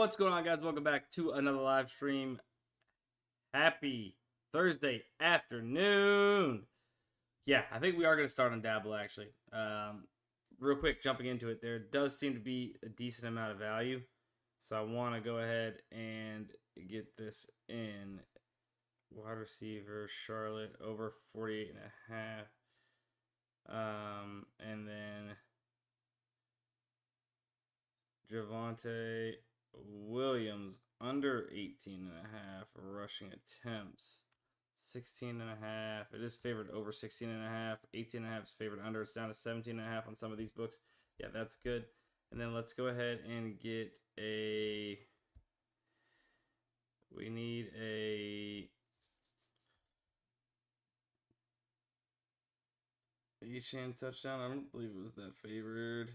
What's going on, guys? Welcome back to another live stream. Happy Thursday afternoon. Yeah, I think we are going to start on Dabble, actually. Real quick, jumping into it, there does seem to be a decent amount of value. So I want to go ahead and get this in. Wide receiver, Charlotte, over 48.5. And then Javonte Williams, under 18.5 rushing attempts. 16.5. It is favored over 16.5. 18.5 is favored under. It's down to 17.5 on some of these books. Yeah, that's good. And then let's go ahead and get a. We need a. Echan touchdown. I don't believe it was that favored.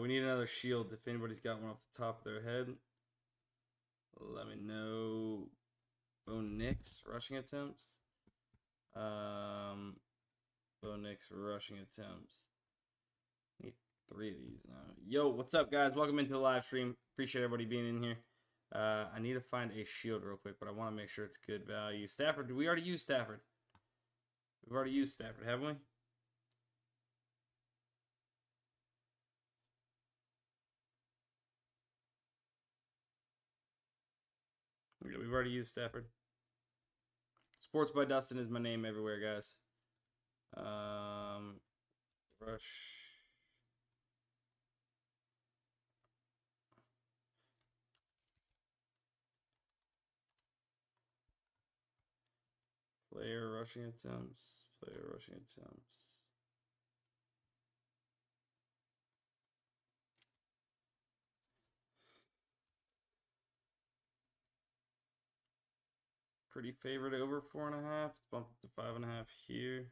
We need another shield. If anybody's got one off the top of their head, let me know. Bo Nix rushing attempts. Bo Nix rushing attempts. Need 3 of these now. Yo, what's up, guys? Welcome into the live stream. Appreciate everybody being in here. I need to find a shield real quick, but I want to make sure it's good value. Stafford, did we already use Stafford? We've already used Stafford, haven't we? Yeah, we've already used Stafford. Sports by Dustin is my name everywhere, guys. Rush. Player rushing attempts. Player rushing attempts. Pretty favored over 4.5. It's bumped up to 5.5 here.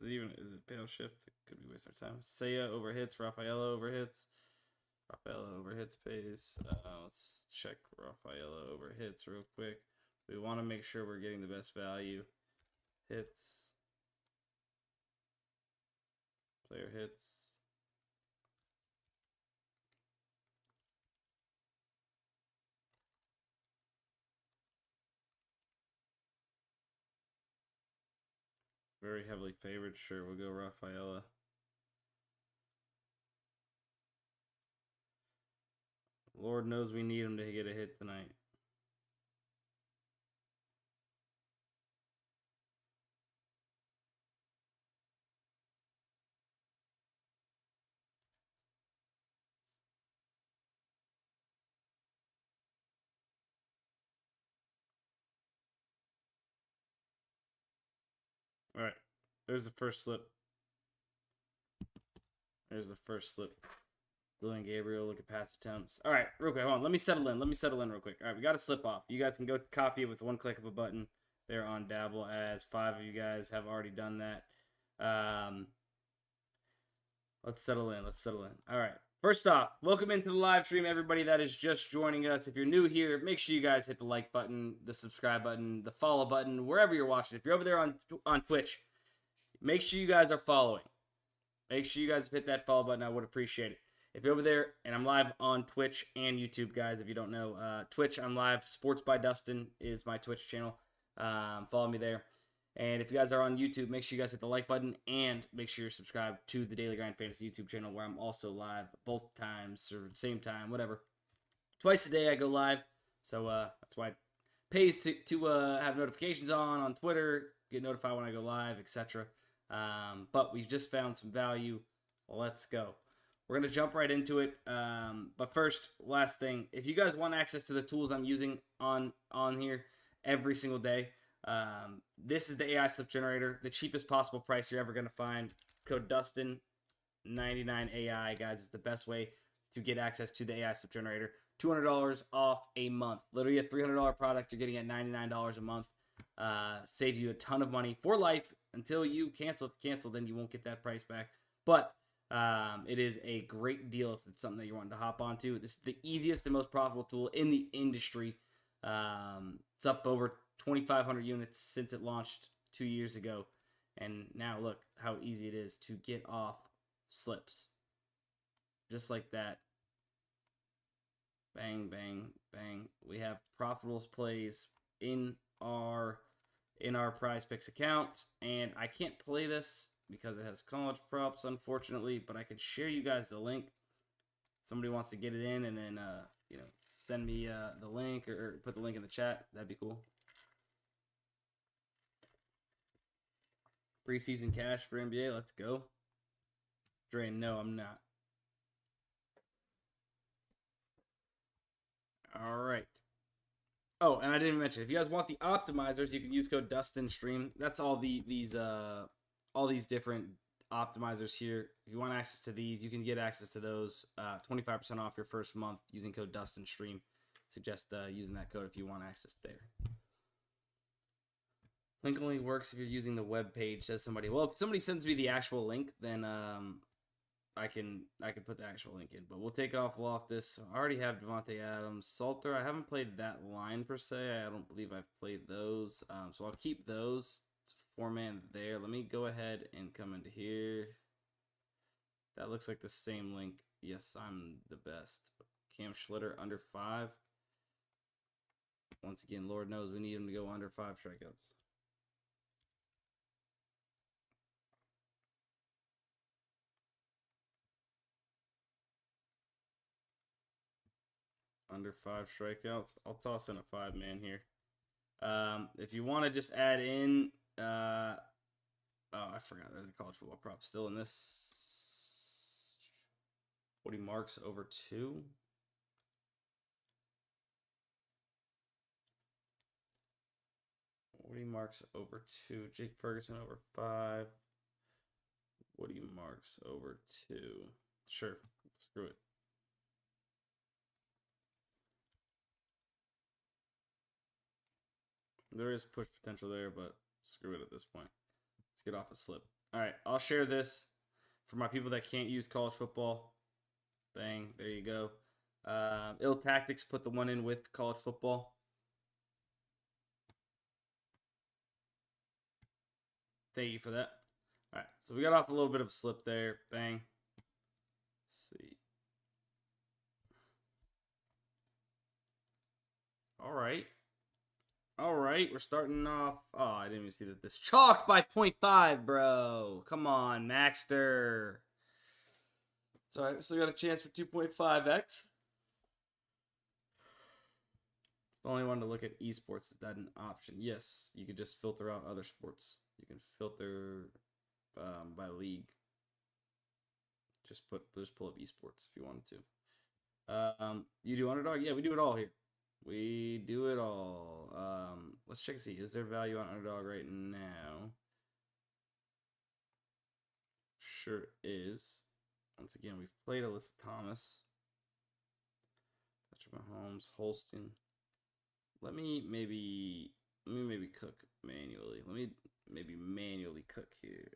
Is it pale shift? It could be wasting our time. Saya over hits. Rafaela over hits. Rafaela over hits pays. Let's check Rafaela over hits real quick. We want to make sure we're getting the best value. Hits. Player hits. Very heavily favored. Sure, we'll go Rafaela. Lord knows we need him to get a hit tonight. All right, there's the first slip. There's the first slip. Dylan Gabriel, look at pass attempts. All right, real quick, hold on. Let me settle in real quick. All right, we got to slip off. You guys can go copy it with one click of a button there on Dabble, as 5 of you guys have already done that. Let's settle in. All right. First off, welcome into the live stream, everybody that is just joining us. If you're new here, make sure you guys hit the like button, the subscribe button, the follow button, wherever you're watching. If you're over there on Twitch, make sure you guys are following. Make sure you guys hit that follow button. I would appreciate it. If you're over there, and I'm live on Twitch and YouTube, guys, if you don't know, Twitch, I'm live. Sports by Dustin is my Twitch channel. Follow me there. And if you guys are on YouTube, make sure you guys hit the like button and make sure you're subscribed to the Daily Grind Fantasy YouTube channel, where I'm also live both times or same time, whatever. Twice a day I go live, so that's why it pays to have notifications on Twitter, get notified when I go live, etc. But we just found some value. Let's go. We're going to jump right into it. But first, last thing, if you guys want access to the tools I'm using on here every single day, this is the AI slip generator, the cheapest possible price you're ever going to find. Code DUSTIN99AI, guys. It's the best way to get access to the AI slip generator. $200 off a month. Literally a $300 product you're getting at $99 a month. Saves you a ton of money for life until you cancel. If you cancel, then you won't get that price back. But it is a great deal if it's something that you're wanting to hop onto. This is the easiest and most profitable tool in the industry. It's up over 2,500 units since it launched 2 years ago. And now look how easy it is to get off slips. Just like that. Bang, bang, bang. We have profitable plays in our PrizePicks account, and I can't play this because it has college props, unfortunately, but I could share you guys the link. Somebody wants to get it in, and then send me the link or put the link in the chat. That'd be cool. Preseason cash for NBA. Let's go. Drain. No, I'm not. All right. Oh, and I didn't mention, if you guys want the optimizers, you can use code DUSTINSTREAM. That's all these different optimizers here. If you want access to these, you can get access to those. 25% off your first month using code DUSTINSTREAM. Suggest using that code if you want access there. Link only works if you're using the web page, says somebody. Well, if somebody sends me the actual link, then I can put the actual link in. But we'll take off Loftus. I already have Devontae Adams. Salter, I haven't played that line per se. I don't believe I've played those. So I'll keep those. It's 4-man there. Let me go ahead and come into here. That looks like the same link. Yes, I'm the best. Cam Schlitter, under 5. Once again, Lord knows we need him to go under 5 strikeouts. Under 5 strikeouts. I'll toss in a 5-man here. If you want to just add in, oh, I forgot there's a college football prop still in this. 40 marks over 2. Woody Marks over 2. Jake Ferguson over 5. Woody Marks over 2. Sure. Screw it. There is push potential there, but screw it at this point. Let's get off a slip. All right, I'll share this for my people that can't use college football. Bang, there you go. Ill Tactics put the one in with college football. Thank you for that. All right, so we got off a little bit of a slip there. Bang. Let's see. All right. All right, we're starting off. Oh, I didn't even see that this chalked by 0.5, bro. Come on, Maxter. It's all right. We still got a chance for 2.5x. If I only wanted to look at esports, is that an option? Yes, you could just filter out other sports. You can filter by league. Just pull up esports if you wanted to. You do Underdog? Yeah, we do it all here. We do it all. Let's check and see. Is there value on Underdog right now? Sure is. Once again, we've played Alyssa Thomas. Patrick Mahomes, Holston. Let me maybe cook manually. Let me maybe manually cook here.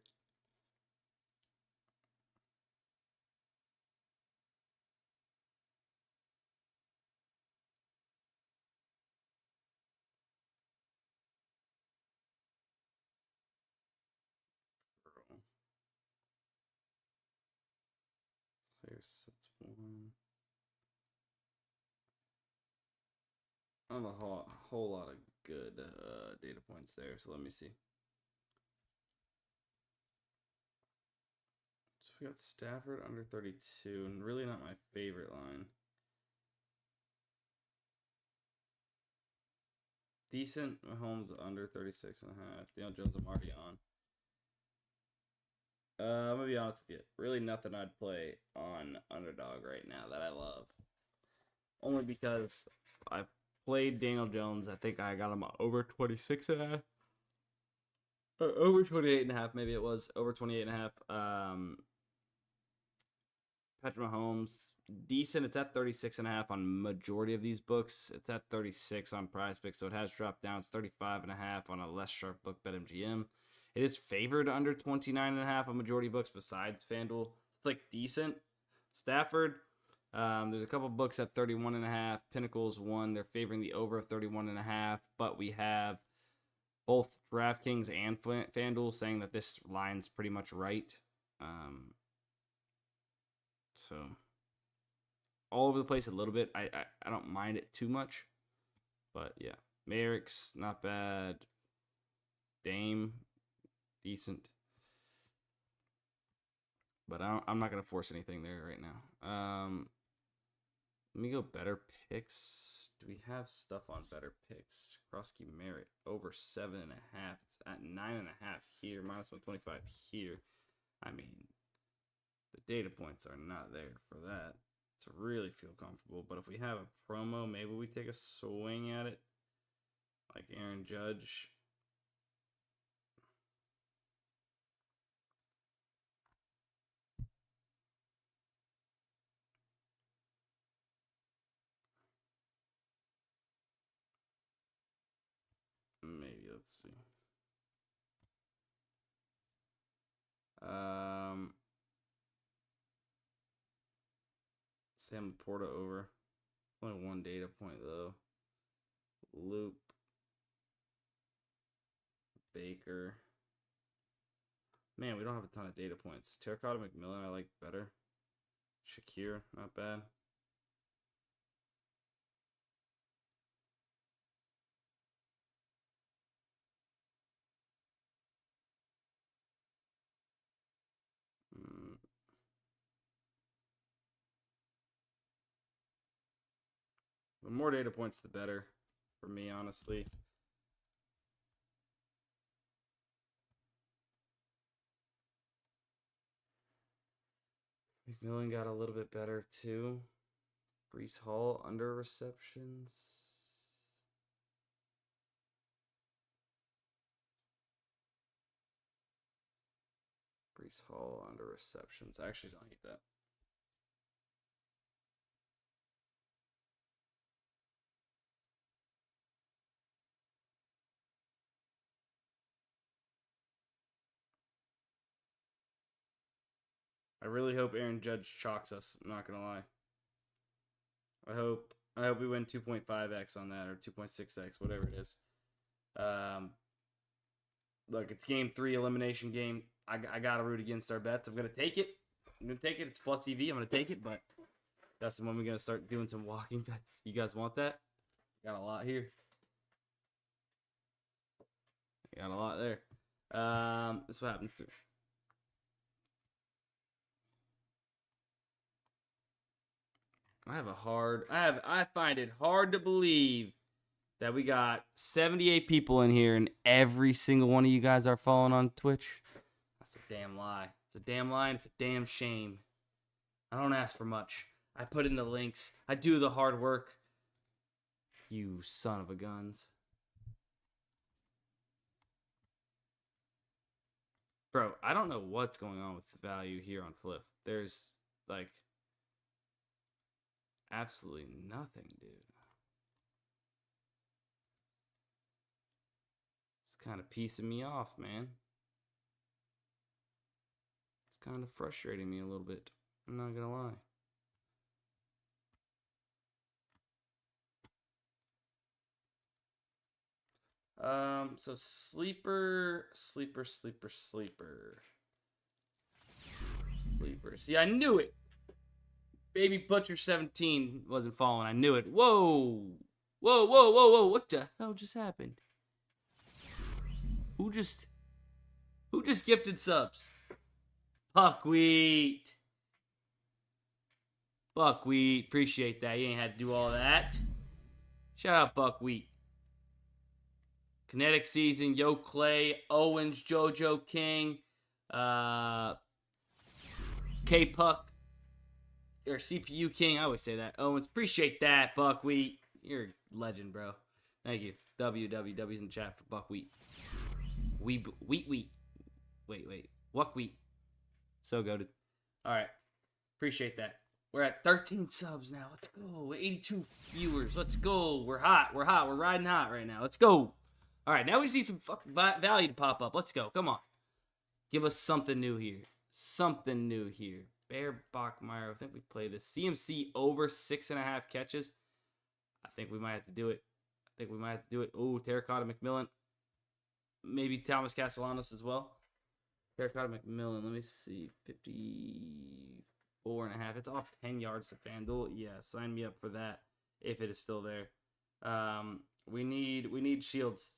Player sets 1. I have a whole lot of good data points there, so let me see. So we got Stafford under 32, and really not my favorite line. Decent. Mahomes under 36.5. Daniel Jones, I'm already on. I'm gonna be honest with you. Really nothing I'd play on Underdog right now that I love. Only because I've played Daniel Jones. I think I got him over 26.5. Or over 28.5, maybe it was. Over 28.5. Patrick Mahomes, decent. It's at 36.5 on majority of these books. It's at 36 on PrizePicks, so it has dropped down. It's 35.5 on a less sharp book, BetMGM. It is favored under 29.5 on majority books besides FanDuel. It's like decent. Stafford, there's a couple books at 31.5. Pinnacle's one. They're favoring the over of 31.5, but we have both DraftKings and FanDuel saying that this line's pretty much right. So all over the place a little bit. I don't mind it too much. But, yeah. Merrick's not bad. Dame, decent. But I'm not going to force anything there right now. Let me go better picks. Do we have stuff on better picks? Krosky Merritt over 7.5. It's at 9.5 here. Minus 125 here. I mean, the data points are not there for that to really feel comfortable. But if we have a promo, maybe we take a swing at it. Like Aaron Judge. Maybe, let's see. Sam Laporta over. Only one data point though. Loop. Baker. Man, we don't have a ton of data points. Terracotta McMillan I like better. Shakir, not bad. The more data points, the better for me, honestly. McMillan got a little bit better too. Brees Hall under receptions. Brees Hall under receptions. I actually don't hate that. I really hope Aaron Judge chalks us. I'm not gonna lie. I hope we win 2.5x on that or 2.6x, whatever it is. Look, it's game 3 elimination game. I gotta root against our bets. I'm gonna take it. It's plus EV. I'm gonna take it, but that's when we're gonna start doing some walking bets. You guys want that? Got a lot here. Got a lot there. This is what happens to. I find it hard to believe that we got 78 people in here and every single one of you guys are following on Twitch. That's a damn lie. It's a damn lie and it's a damn shame. I don't ask for much. I put in the links. I do the hard work. You son of a guns. Bro, I don't know what's going on with the value here on Fliff. There's like absolutely nothing, dude. It's kind of piecing me off, man. It's kind of frustrating me a little bit. I'm not gonna lie. So sleeper. See, I knew it. Baby Butcher 17 wasn't following. I knew it. Whoa. What the hell just happened? Who just gifted subs? Buckwheat. Appreciate that. You ain't had to do all that. Shout out Buckwheat. Kinetic Season, Yo Clay, Owens, JoJo King, K-Puck, or CPU King. I always say that. Owens, appreciate that, Buckwheat. You're a legend, bro. Thank you. WWW's in the chat for Buckwheat. Wheat. Wait. Wuckwheat. So goated. All right. Appreciate that. We're at 13 subs now. Let's go. 82 viewers. Let's go. We're hot. We're riding hot right now. Let's go. All right. Now we see some fucking value to pop up. Let's go. Come on. Give us something new here. Bear Bachmeyer. I think we play this. CMC over 6.5 catches. I think we might have to do it. Oh, Terracotta McMillan. Maybe Thomas Castellanos as well. Terracotta McMillan. Let me see. 54. 4.5. It's off 10 yards to FanDuel. Yeah, sign me up for that if it is still there. We need Shields.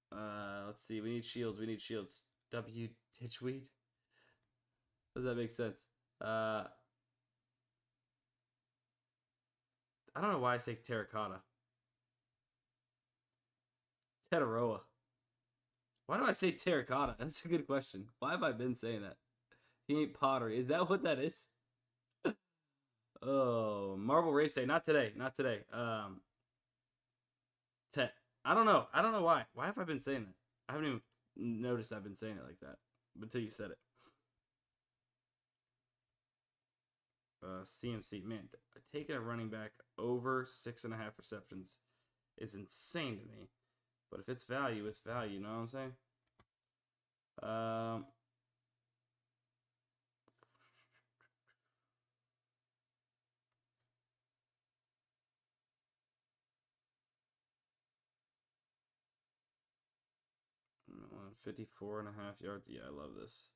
Let's see. We need Shields. We need Shields. W Titchweed. Does that make sense? I don't know why I say terracotta. Tetaroa. Why do I say terracotta? That's a good question. Why have I been saying that? He ain't pottery. Is that what that is? Oh, Marble Race Day. Not today. Not today. I don't know. I don't know why. Why have I been saying that? I haven't even noticed I've been saying it like that until you said it. CMC, man, taking a running back over 6.5 receptions is insane to me. But if it's value, it's value. You know what I'm saying? 54.5 yards. Yeah, I love this.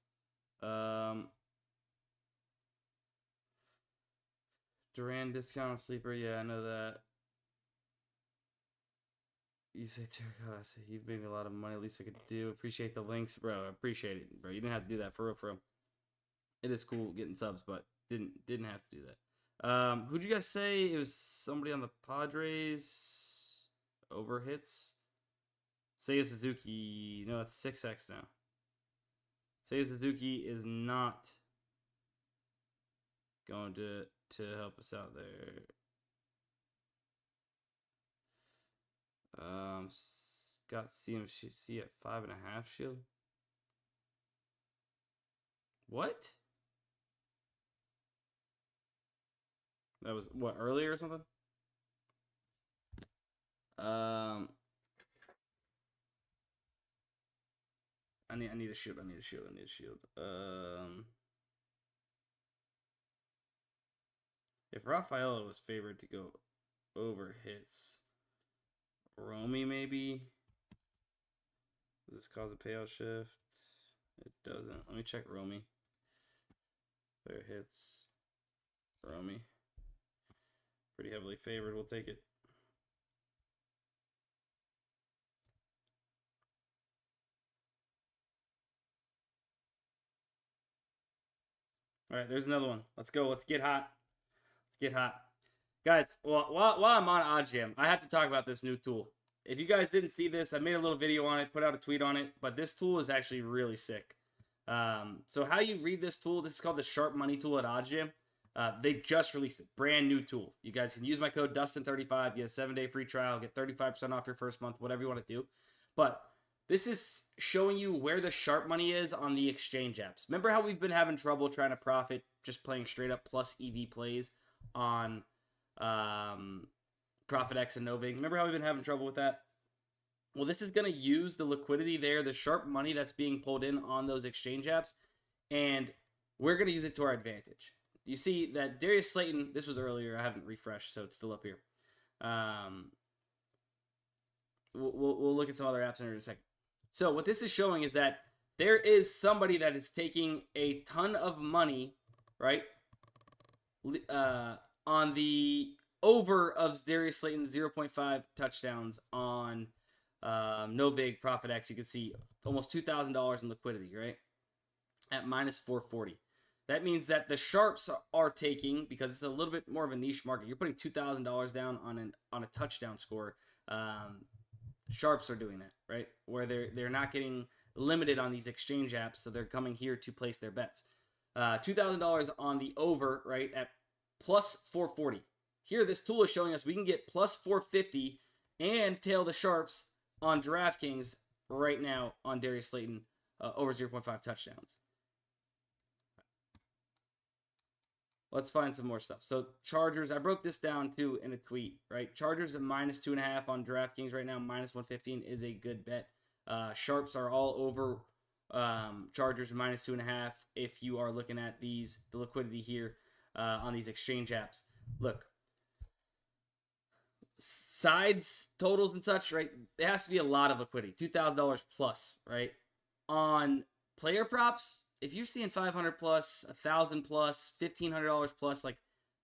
Duran discount sleeper. Yeah, I know that. You say terracotta. I say you've made me a lot of money. At least I could do. Appreciate the links, bro. I appreciate it, bro. You didn't have to do that for real, for real. It is cool getting subs, but didn't have to do that. Who'd you guys say? It was somebody on the Padres. Over hits. Seiya Suzuki. No, that's 6x now. Seiya Suzuki is not going to help us out there. Got CMC at 5.5 shield. What? That was what, earlier or something? I need a shield. I need a shield. I need a shield. If Rafaela was favored to go over hits, Romy maybe. Does this cause a payout shift? It doesn't. Let me check Romy. There hits. Romy. Pretty heavily favored. We'll take it. All right, there's another one. Let's go. Let's get hot. Let's get hot. Guys, while I'm on OddsJam, I have to talk about this new tool. If you guys didn't see this, I made a little video on it, put out a tweet on it, but this tool is actually really sick. So how you read this tool, this is called the Sharp Money tool at OddsJam. They just released it. Brand new tool. You guys can use my code DUSTIN35, get a 7-day free trial, get 35% off your first month, whatever you want to do. But this is showing you where the sharp money is on the exchange apps. Remember how we've been having trouble trying to profit just playing straight up plus EV plays on ProfitX and Novig? Remember how we've been having trouble with that? Well, this is going to use the liquidity there, the sharp money that's being pulled in on those exchange apps, and we're going to use it to our advantage. You see that Darius Slayton, this was earlier, I haven't refreshed, so it's still up here. We'll look at some other apps in a second. So what this is showing is that there is somebody that is taking a ton of money, right, on the over of Darius Slayton's 0.5 touchdowns on Novig ProfitX. You can see almost $2,000 in liquidity, right, at minus 440. That means that the sharps are taking, because it's a little bit more of a niche market, you're putting $2,000 down on a touchdown score. Sharps are doing that, right? Where they're not getting limited on these exchange apps, so they're coming here to place their bets. $2,000 on the over, right, at plus 440. Here, this tool is showing us we can get plus 450 and tail the sharps on DraftKings right now on Darius Slayton over 0.5 touchdowns. Let's find some more stuff. So Chargers, I broke this down too in a tweet, right? Chargers at minus 2.5 on DraftKings right now. Minus 115 is a good bet. Sharps are all over Chargers minus 2.5. If you are looking at the liquidity here on these exchange apps, look, sides, totals, and such, right? There has to be a lot of liquidity, $2,000 plus, right, on Player props, if you're seeing 500 plus, 1,000 plus, $1,500 plus, like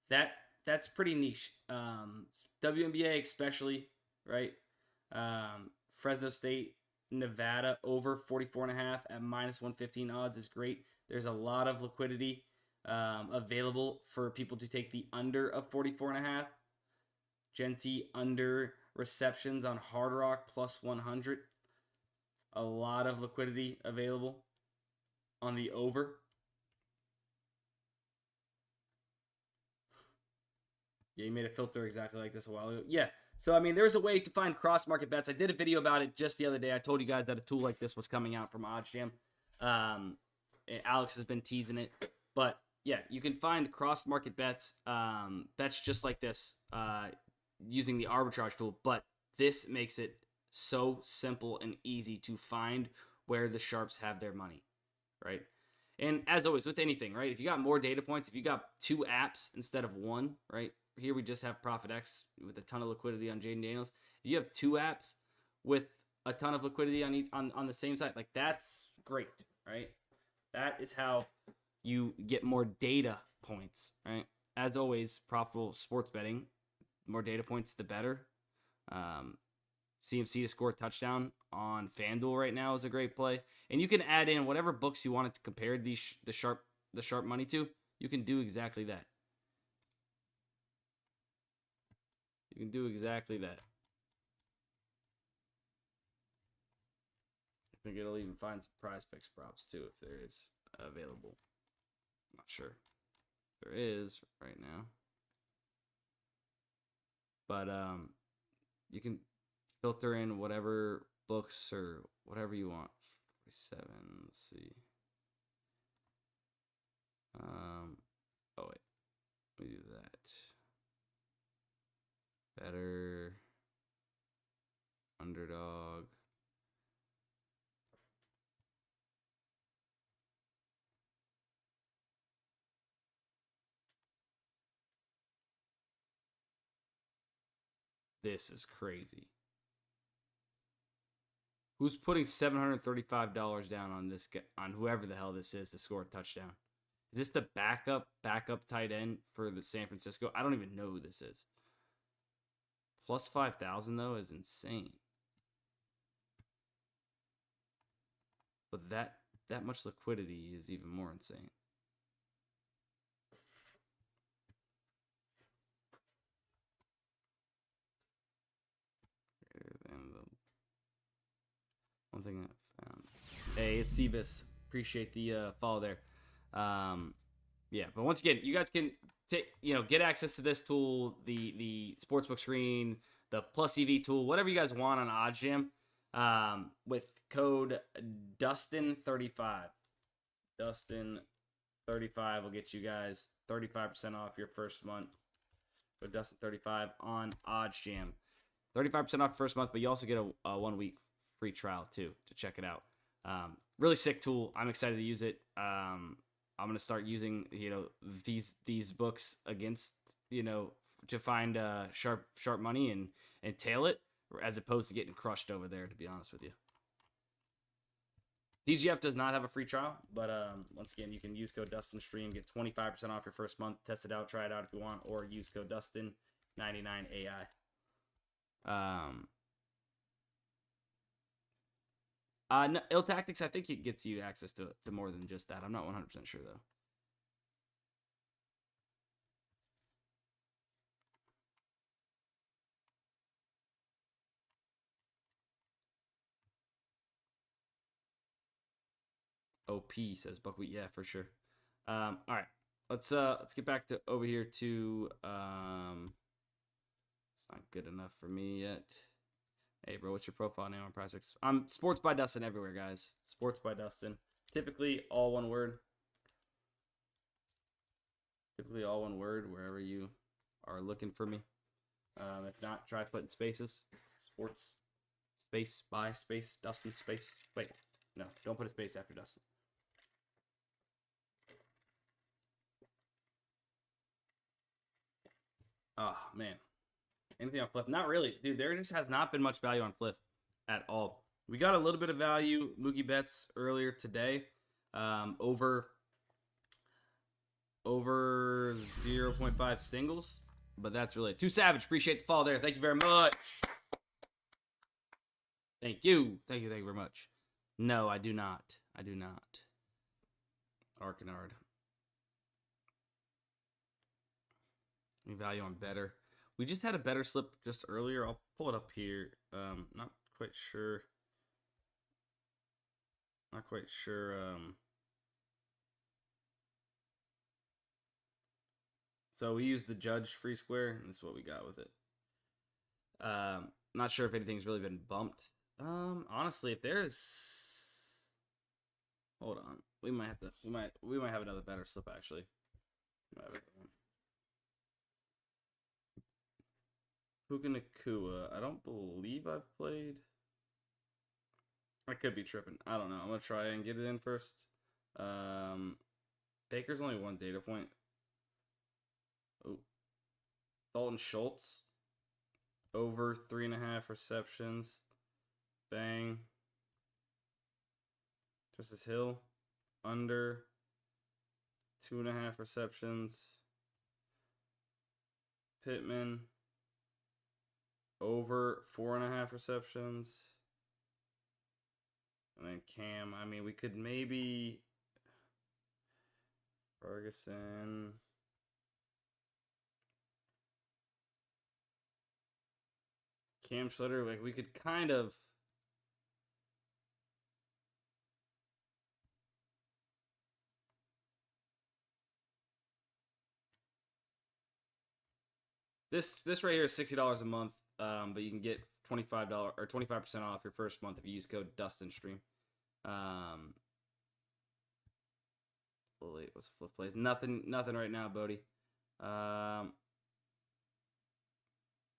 that's pretty niche. WNBA especially, right? Fresno State, Nevada over 44.5 at minus 115 odds is great. There's a lot of liquidity available for people to take the under of 44.5. Genty under receptions on Hard Rock plus 100. A lot of liquidity available on the over. Yeah, you made a filter exactly like this a while ago. Yeah. So, I mean, there's a way to find cross-market bets. I did a video about it just the other day. I told you guys that a tool like this was coming out from OddsJam. Alex has been teasing it. But, yeah, you can find cross-market bets, bets just like this, using the arbitrage tool. But this makes it so simple and easy to find where the sharps have their money, right? And as always, with anything, right? If you got more data points, if you got 2 apps instead of 1, right? Here we just have ProfitX with a ton of liquidity on Jaden Daniels. If you have 2 apps with a ton of liquidity on the same site, like that's great, right? That is how you get more data points, right? As always, profitable sports betting, more data points, the better. CMC to score a touchdown on FanDuel right now is a great play. And you can add in whatever books you wanted to compare the sharp money to. You can do exactly that. You can do exactly that. I think it'll even find some PrizePicks props too if there is available. Not sure. There is right now. But you can filter in whatever books or whatever you want. 47, let's see. Oh wait. Let me do that. Better. Underdog. This is crazy. Who's putting $735 down on this guy, on whoever the hell this is to score a touchdown? Is this the backup tight end for the San Francisco? I don't even know who this is. Plus 5,000 though is insane. But that much liquidity is even more insane. One thing I found. Hey, it's Sebus. Appreciate the follow there. Yeah, but once again, you guys can get access to this tool, the sportsbook screen, the plus EV tool, whatever you guys want on OddsJam, with code DUSTIN35. DUSTIN35 will get you guys 35% off your first month. So DUSTIN35 on OddsJam. 35% off first month, but you also get a 1 week free trial too to check it out. Really sick tool. I'm excited to use it. I'm gonna start using these books against to find sharp money and tail it, as opposed to getting crushed over there. To be honest with you, DGF does not have a free trial, but once again, you can use code DustinStream, get 25% off your first month. Test it out, try it out if you want, or use code DustinStream99AI. No, Ill Tactics, I think it gets you access to more than just that. I'm not 100% sure, though. OP says Buckwheat. Yeah, for sure. All right. Let's get back to over here to it's not good enough for me yet. Hey, bro, what's your profile name on PrizePicks? I'm Sports by Dustin everywhere, guys. Sports by Dustin. Typically, all one word. Typically, all one word wherever you are looking for me. If not, try putting spaces. Sports, space, by, space, Dustin, space. Wait, no, don't put a space after Dustin. Oh, man. Anything on Fliff? Not really. Dude, there just has not been much value on Fliff at all. We got a little bit of value, Mookie Betts, earlier today. Over 0.5 singles, but that's really it. Too Savage, appreciate the follow there. Thank you very much. Thank you very much. No, I do not. Arcanard. Any value on better? We just had a better slip just earlier. I'll pull it up here. Not quite sure. So we used the Judge free square, and this is what we got with it. Not sure if anything's really been bumped. Honestly, if there's, hold on, we might have another better slip actually. Puka Nakua. I don't believe I've played. I could be tripping. I don't know. I'm gonna try and get it in first. Baker's only one data point. Oh, Dalton Schultz over 3.5 receptions. Bang. Justice Hill under 2.5 receptions. Pittman over 4.5 receptions. And then Cam. I mean, we could maybe Ferguson. Cam Schlitter, like we could kind of this right here is $60 a month, but you can get $25 or 25% off your first month if you use code DUSTINSTREAM. What's Fliff plays? Nothing right now, Bodie.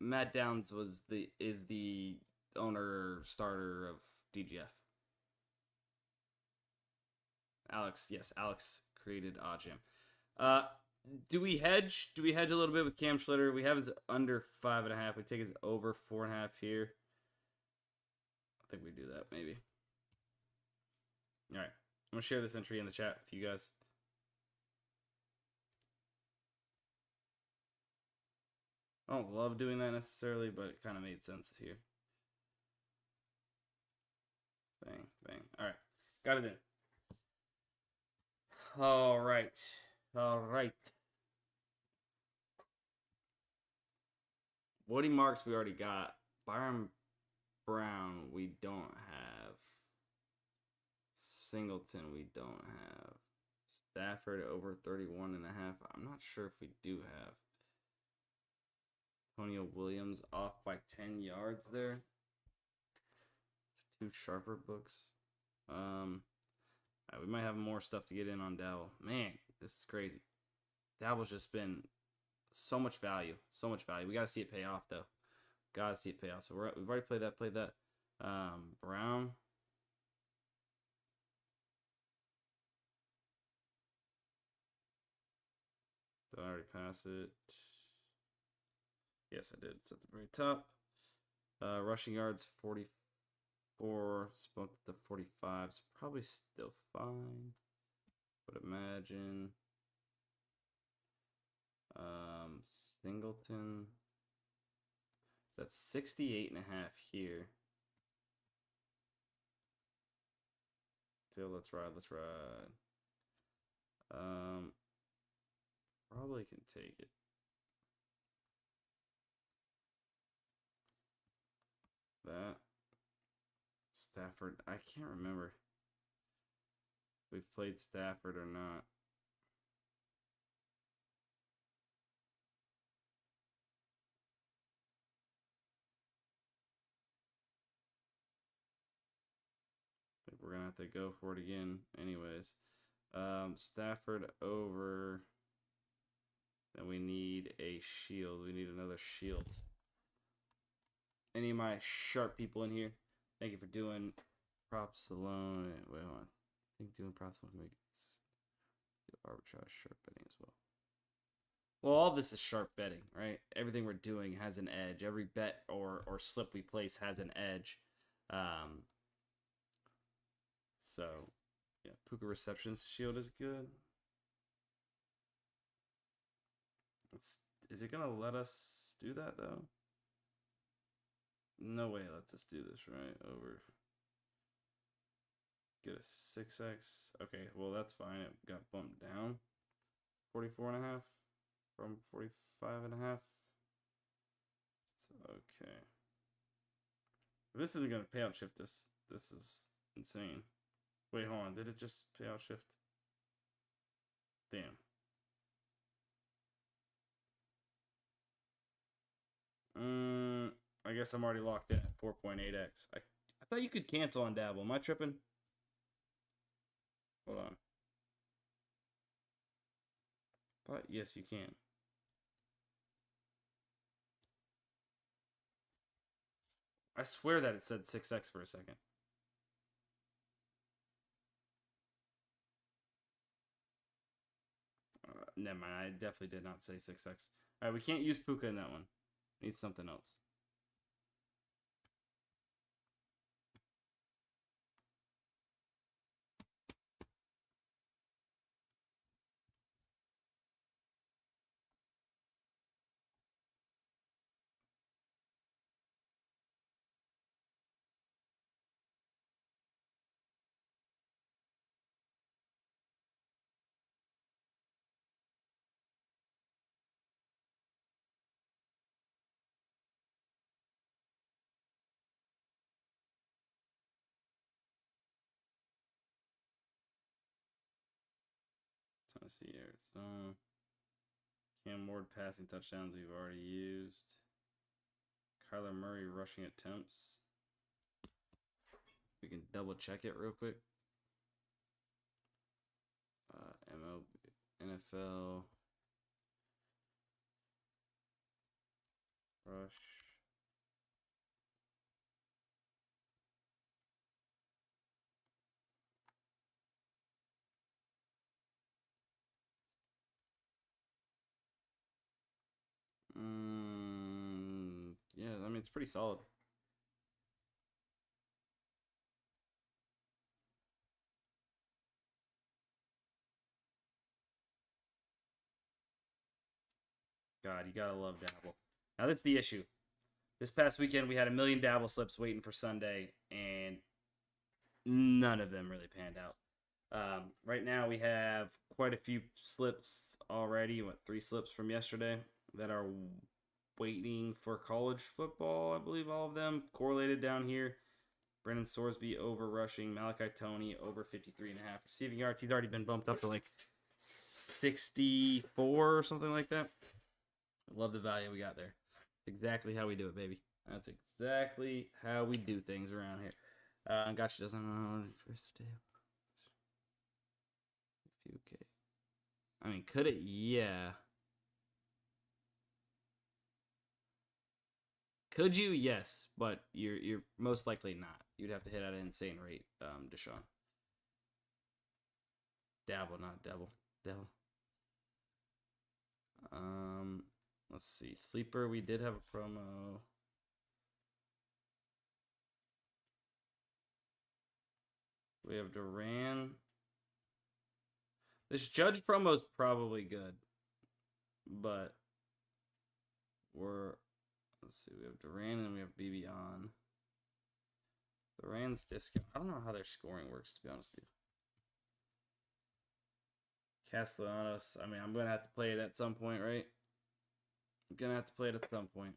Matt Downs is the owner starter of DGF. Alex created OddJam. Do we hedge? Do we hedge a little bit with Cam Schlitter? We have his under 5.5. We take his over 4.5 here. I think we do that maybe. All right, I'm gonna share this entry in the chat with you guys. I don't love doing that necessarily, but it kind of made sense here. Bang, bang. All right, got it in. All right. Woody Marks we already got. Byron Brown we don't have. Singleton we don't have. Stafford over 31.5. I'm not sure if we do have. Antonio Williams off by 10 yards there. 2 sharper books. We might have more stuff to get in on Dowell. Man, this is crazy. Dowell's just been so much value. We got to see it pay off, though. So we've already played that. Brown. Did I already pass it? Yes, I did. It's at the very top. Rushing yards, 44. Spoke to 45. It's probably still fine. But imagine. Singleton. That's 68.5 here. Still, let's ride. Probably can take it. That. Stafford. I can't remember if we've played Stafford or not. I think we're going to have to go for it again anyways. Stafford over. Then we need a shield. We need another shield. Any of my sharp people in here, thank you for doing props alone. Wait, hold on. I think doing props alone can make arbitrage sharp betting as well. Well, all this is sharp betting, right? Everything we're doing has an edge. Every bet or slip we place has an edge. So Yeah, Puka reception shield is good. Is it gonna let us do that though? No way it lets us do this, right? Over. Get a 6x. Okay, well that's fine. It got bumped down. 44.5 from 45.5. So, okay. This isn't gonna payout shift this. This is insane. Wait, hold on. Did it just payout shift? Damn. I guess I'm already locked in at 4.8x. I thought you could cancel on Dabble. Am I tripping? Hold on. But yes, you can. I swear that it said 6x for a second. Never mind. I definitely did not say 6x. All right, we can't use Puka in that one. Need something else. Tennessee, Arizona. Cam Ward passing touchdowns we've already used. Kyler Murray rushing attempts. We can double check it real quick. MLB, NFL. Rush. Yeah, I mean, it's pretty solid. God, you gotta love Dabble. Now, that's the issue. This past weekend, we had a million Dabble slips waiting for Sunday, and none of them really panned out. Right now, we have quite a few slips already. 3 slips from yesterday that are waiting for college football. I believe all of them correlated down here. Brennan Sorsby over rushing. Malachi Toney over 53.5 receiving yards. He's already been bumped up to like 64 or something like that. I love the value we got there. That's exactly how we do it, baby. That's exactly how we do things around here. Gotcha doesn't know first day. Okay. I mean, could it? Yeah. Could you? Yes, but you're most likely not. You'd have to hit at an insane rate, Deshaun. Dabble, not devil. Devil. Let's see. Sleeper, we did have a promo. We have Duran. This Judge promo is probably good, but let's see. We have Duran and we have BB on. Duran's discount. I don't know how their scoring works, to be honest with you. Castellanos. I mean, I'm gonna have to play it at some point, right? I'm gonna have to play it at some point.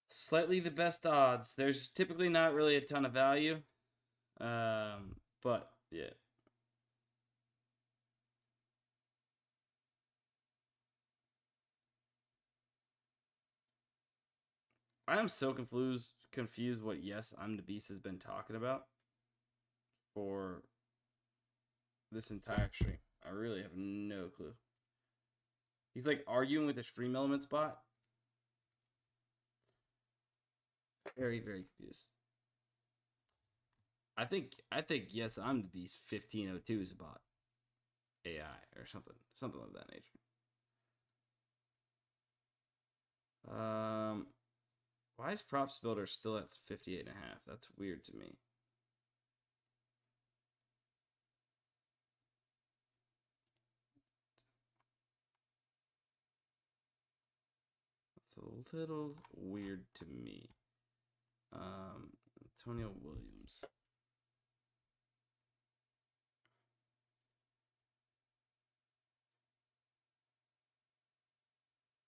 Slightly the best odds. There's typically not really a ton of value. But yeah. I am so confused what Yes, I'm the Beast has been talking about for this entire stream. I really have no clue. He's like arguing with the Stream Elements bot. Very, very confused. I think yes, I'm the beast. 1502 is about AI or something of that nature. Why is props builder still at 58.5? That's weird to me. It's a little weird to me. Antonio Williams.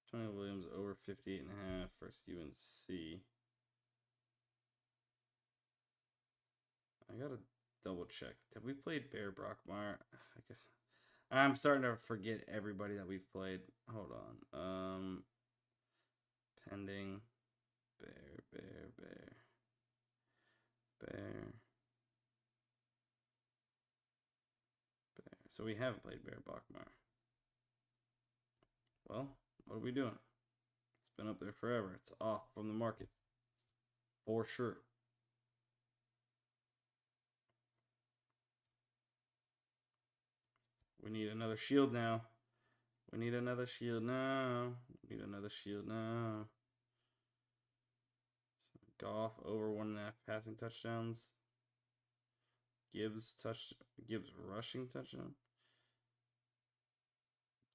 Antonio Williams over 58.5 versus UNC. I gotta double check. Have we played Bear Brockmeyer? I'm starting to forget everybody that we've played. Hold on. Pending. Bear. So we haven't played Bear Brockmeyer. Well, what are we doing? It's been up there forever. It's off from the market. For sure. We need another shield now. We need another shield now. We need another shield now. Goff over 1.5 passing touchdowns. Gibbs rushing touchdown.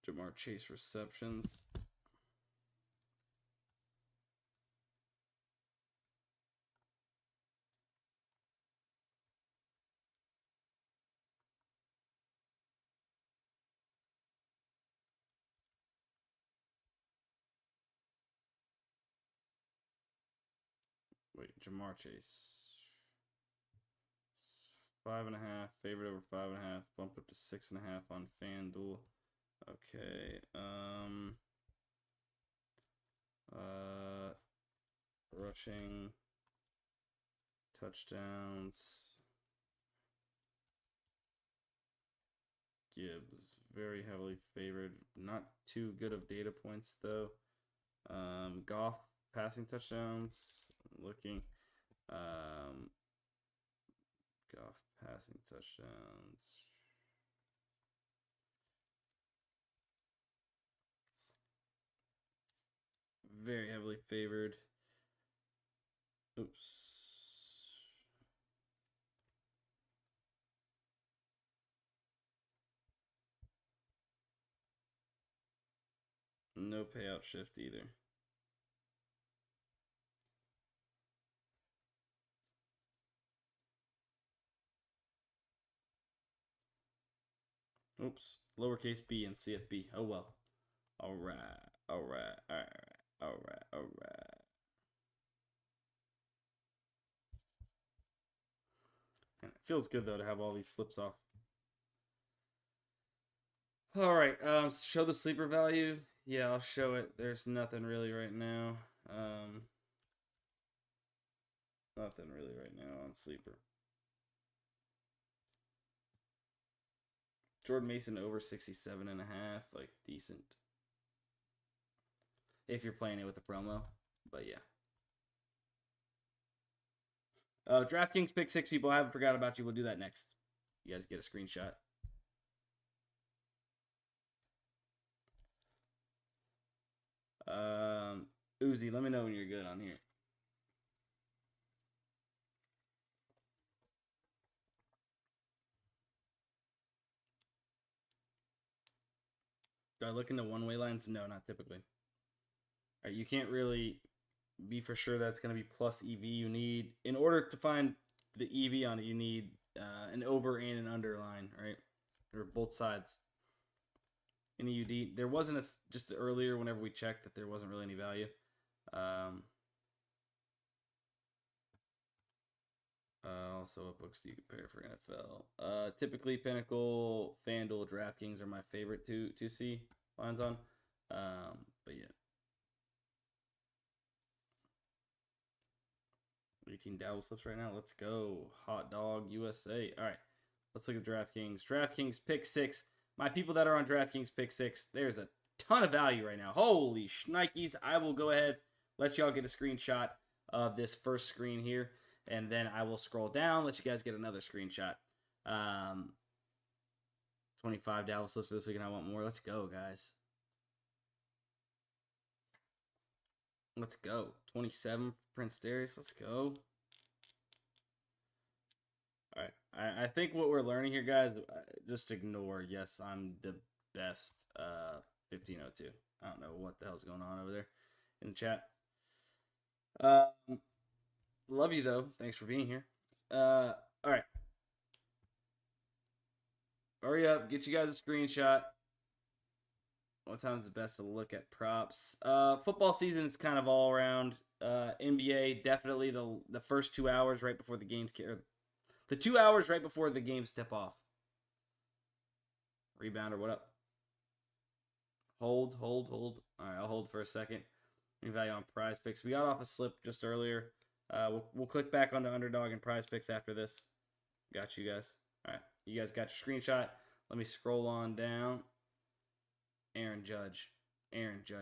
Jamar Chase receptions. Wait, Jamar Chase. 5.5, favorite over 5.5, bumped up to 6.5 on FanDuel. Okay. Rushing touchdowns. Gibbs very heavily favored. Not too good of data points though. Goff passing touchdowns. Looking. Goff passing touchdowns. Very heavily favored. Oops. No payout shift either. Oops. Lowercase b and CFB. Oh well. Alright. And it feels good though to have all these slips off. Alright, show the sleeper value. Yeah, I'll show it. There's nothing really right now. Nothing really right now on sleeper. Jordan Mason over 67.5, like decent. If you're playing it with a promo, but yeah. DraftKings pick 6 people. I haven't forgot about you. We'll do that next. You guys get a screenshot. Uzi, let me know when you're good on here. Do I look into one-way lines? No, not typically. All right, you can't really be for sure that's going to be plus EV. You need, in order to find the EV on it, you need an over and an under line, right? Or both sides. In EUD, there wasn't just earlier whenever we checked that there wasn't really any value. Also, what books do you compare for NFL? Typically, Pinnacle, FanDuel, DraftKings are my favorite to see lines on. But yeah. 18 dabble slips right now. Let's go. Hot dog USA. All right. Let's look at DraftKings. DraftKings pick 6. My people that are on DraftKings pick 6, there's a ton of value right now. Holy shnikes. I will go ahead, let y'all get a screenshot of this first screen here. and then I will scroll down, let you guys get another screenshot. 25 Dallas slips for this week, and I want more. Let's go, guys. Let's go. 27 Prince Darius. Let's go. All right. I think what we're learning here, guys, just ignore, yes, I'm the best 1502. I don't know what the hell's going on over there in the chat. Love you, though. Thanks for being here. All right. Hurry up. Get you guys a screenshot. What time is the best to look at props? Football season is kind of all around. NBA, definitely the first 2 hours right before the games. The 2 hours right before the games tip off. Rebounder, what up? Hold. All right, I'll hold for a second. Any value on PrizePicks? We got off a slip just earlier. We'll click back onto Underdog and PrizePicks after this. Got you guys. All right, you guys got your screenshot. Let me scroll on down. Aaron Judge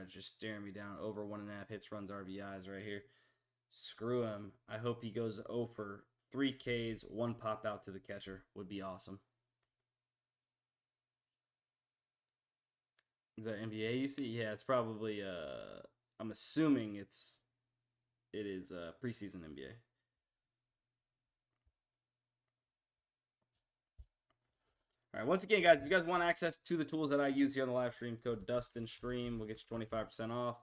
just staring me down. Over 1.5 hits, runs, RBIs right here. Screw him. I hope he goes over 3 Ks, 1 pop out to the catcher. Would be awesome. Is that NBA you see? Yeah, it's probably I'm assuming it is preseason NBA. All right, once again, guys, if you guys want access to the tools that I use here on the live stream, code DUSTINSTREAM will get you 25% off.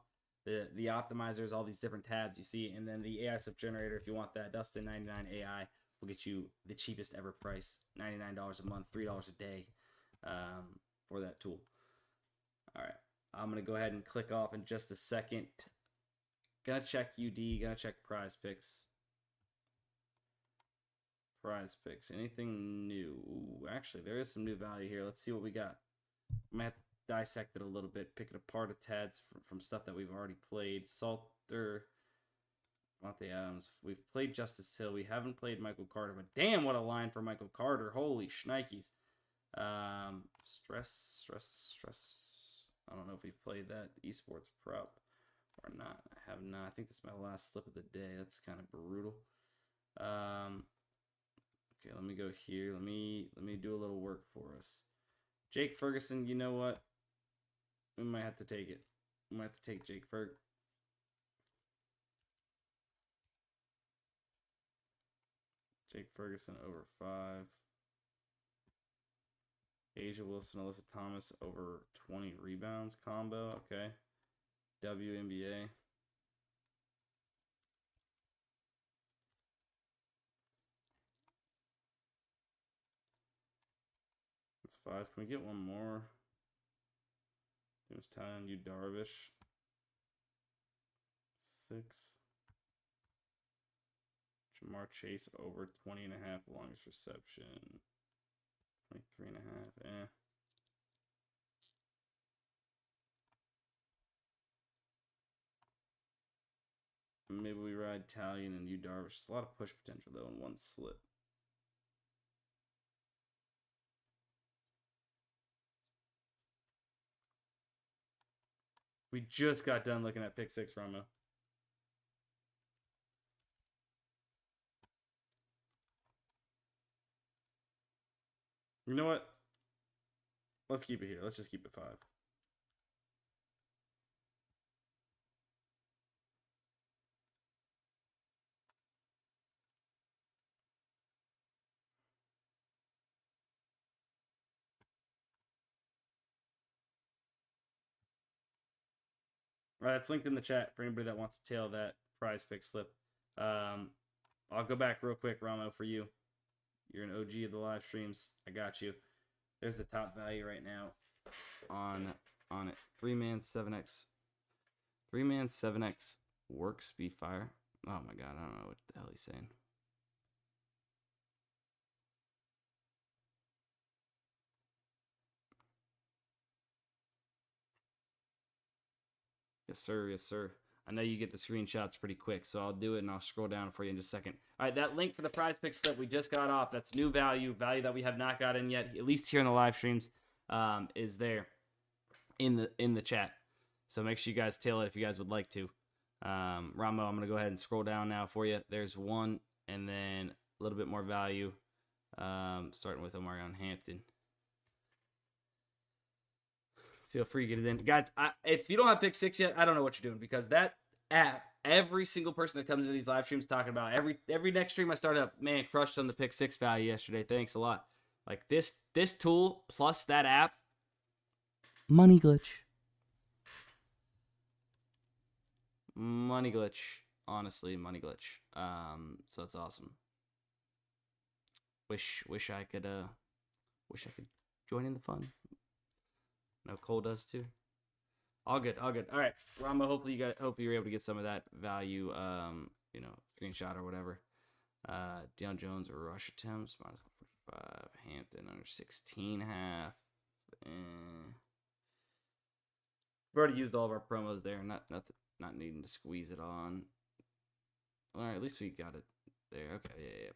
The optimizers, all these different tabs you see, and then the AI sub generator, if you want that, DUSTIN 99 AI will get you the cheapest ever price, $99 a month, $3 a day for that tool. All right, I'm going to go ahead and click off in just a second. Gonna check UD, gonna check PrizePicks. PrizePicks, anything new? Ooh, actually, there is some new value here. Let's see what we got. I'm gonna have to dissect it a little bit, pick it apart a tad from stuff that we've already played. Salter, Monte Adams. We've played Justice Hill. We haven't played Michael Carter, but damn, what a line for Michael Carter. Holy shnikes. Stress. I don't know if we've played that esports prop or not. I have not. I think this is my last slip of the day. That's kind of brutal. Okay, let me go here. Let me do a little work for us. Jake Ferguson, you know what? We might have to take it. We might have to take Jake Ferg. Jake Ferguson over 5. Asia Wilson, Alyssa Thomas over 20 rebounds combo. Okay. WNBA. That's 5. Can we get one more? James Tynan, you Darvish. 6. Jamar Chase over 20.5 longest reception. 23.5. Maybe we ride Talion and you Darvish. It's a lot of push potential though in one slip. We just got done looking at pick 6, Ramo. You know what? Let's keep it here. Let's just keep it 5. All right, it's linked in the chat for anybody that wants to tail that PrizePick slip. I'll go back real quick, Ramo, for you. You're an OG of the live streams. I got you. There's the top value right now on it. 3-man 7x. 3-man 7x works be fire. Oh my god, I don't know what the hell he's saying. Yes, sir. Yes, sir. I know you get the screenshots pretty quick, so I'll do it and I'll scroll down for you in just a second. All right, that link for the PrizePicks slip we just got off, that's new value that we have not gotten yet, at least here in the live streams, is there in the chat. So make sure you guys tail it if you guys would like to. Ramo, I'm going to go ahead and scroll down now for you. There's 1, and then a little bit more value, starting with Omarion Hampton. Feel free to get it in. Guys, if you don't have pick 6 yet, I don't know what you're doing, because that app, every single person that comes into these live streams talking about, every next stream I start up, man, crushed on the pick 6 value yesterday. Thanks a lot. Like this tool plus that app, money glitch. Money glitch. Honestly, money glitch. So that's awesome. Wish I could join in the fun. No, Cole does too. All good. All right, Rama. Hopefully you're able to get some of that value. Screenshot or whatever. Deion Jones or rush attempts -145. Hampton under 16.5. We've already used all of our promos there. Not needing to squeeze it on. All right, at least we got it there. Okay, yeah.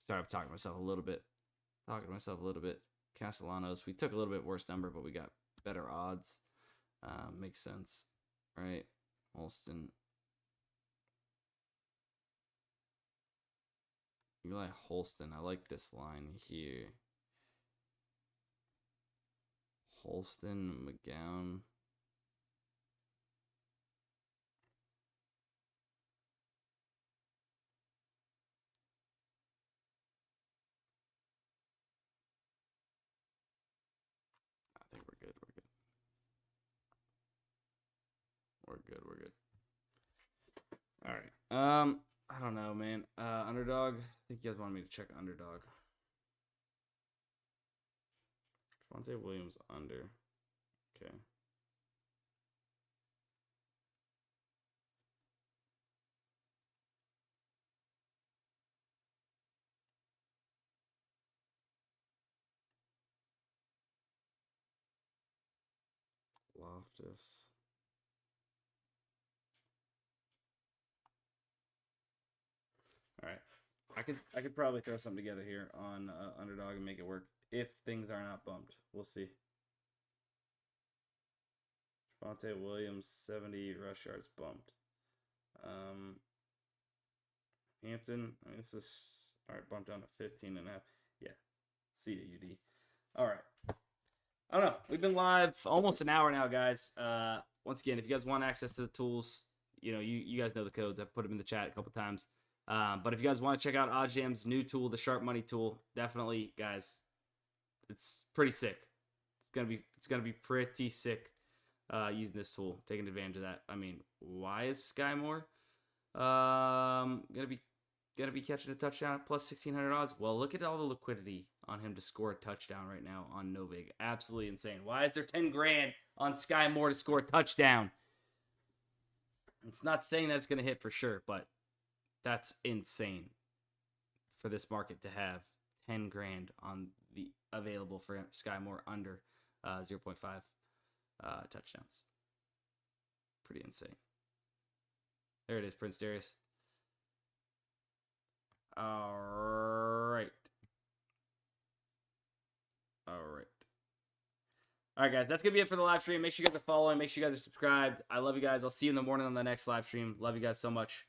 Sorry, I'm talking to myself a little bit. Castellanos, we took a little bit worse number, but we got better odds. Makes sense, right? Holston. Eli Holston, I like this line here. Holston, McGowan. I think we're good. We're good. All right. I don't know, man. Underdog. I think you guys wanted me to check Underdog. Javonte Williams under. Okay. Loftus. All right. I could probably throw something together here on Underdog and make it work if things are not bumped. We'll see. Javonte Williams 70 rush yards bumped. Hampton, I mean, this is all right, bumped down to 15.5. Yeah. CAUD. All right. I don't know. We've been live almost an hour now, guys. Once again, if you guys want access to the tools, you guys know the codes. I've put them in the chat a couple times. But if you guys want to check out OddsJam's new tool, the Sharp Money tool, definitely, guys, it's pretty sick. It's gonna be pretty sick using this tool, taking advantage of that. I mean, why is Sky Moore gonna be catching a touchdown at plus 1,600 odds? Well, look at all the liquidity on him to score a touchdown right now on Novig. Absolutely insane. Why is there 10 grand on Sky Moore to score a touchdown? It's not saying that it's gonna hit for sure, but that's insane for this market to have 10 grand on the available for Sky Moore under 0.5 touchdowns. Pretty insane. There it is, Prince Darius. All right. All right, guys. That's going to be it for the live stream. Make sure you guys are following. Make sure you guys are subscribed. I love you guys. I'll see you in the morning on the next live stream. Love you guys so much.